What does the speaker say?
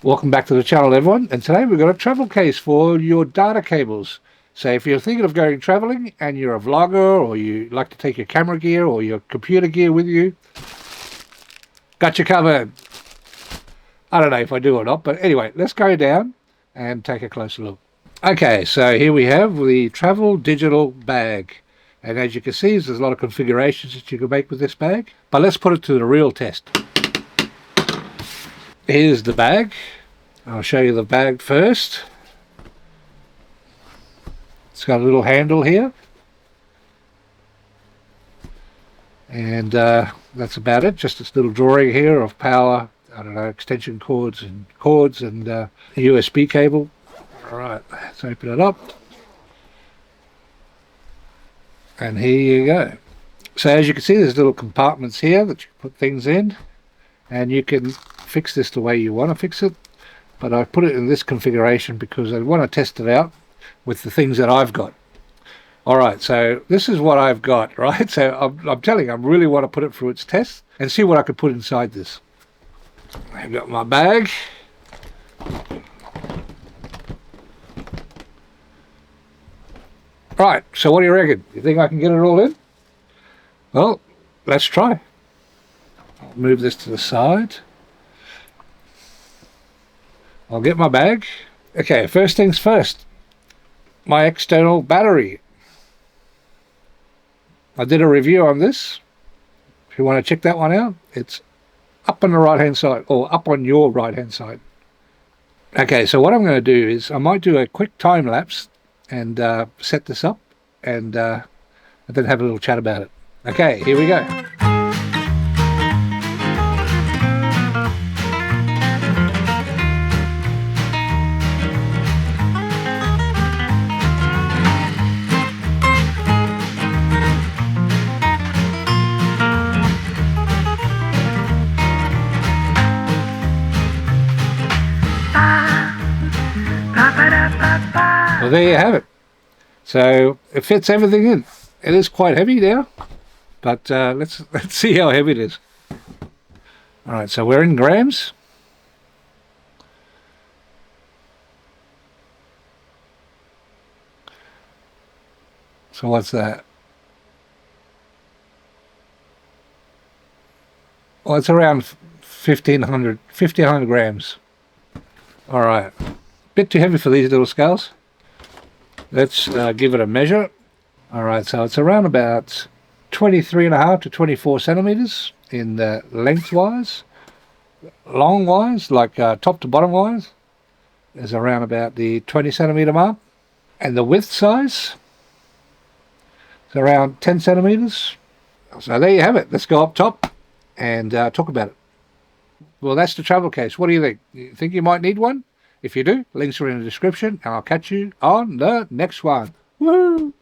Welcome back to the channel, everyone, and today we've got a travel case for your data cables. So if you're thinking of going traveling and you're a vlogger, or you like to take your camera gear or your computer gear with you, got you covered. I don't know if I do or not, but anyway, let's go down and take a closer look. Okay, so here we have the travel digital bag, and as you can see, there's a lot of configurations that you can make with this bag, but let's put it to the real test. Here's the bag. I'll show you the bag first. It's got a little handle here, and that's about it. Just this little drawing here of power, I don't know, extension cords and a USB cable. All right, let's open it up, and here you go. So as you can see, there's little compartments here that you put things in, and you can fix this the way you want to fix it, but I put it in this configuration because I want to test it out with the things that I've got. Alright, so this is what I've got, right? So I'm telling you, I really want to put it through its test and see what I could put inside this. I've got my bag. Right, so what do you reckon? You think I can get it all in? Well, let's try. I'll move this to the side. I'll get my bag. Okay, first things first. My external battery. I did a review on this. If you want to check that one out, it's up on the right hand side, or up on your right hand side. Okay, so what I'm going to do is I might do a quick time lapse and set this up and then have a little chat about it. Okay, here we go. Well, there you have it. So it fits everything in. It is quite heavy now, but let's see how heavy it is. All right, so we're in grams. So what's that? Well, it's around 1500 grams. All right, bit too heavy for these little scales. Let's give it a measure. All right, so it's around about 23.5 to 24 centimeters in lengthwise. Long-wise, like top to bottom wise, is around about the 20 centimeter mark. And the width size is around 10 centimeters. So there you have it. Let's go up top and talk about it. Well, that's the travel case. What do you think? You think you might need one? If you do, links are in the description, and I'll catch you on the next one. Woo!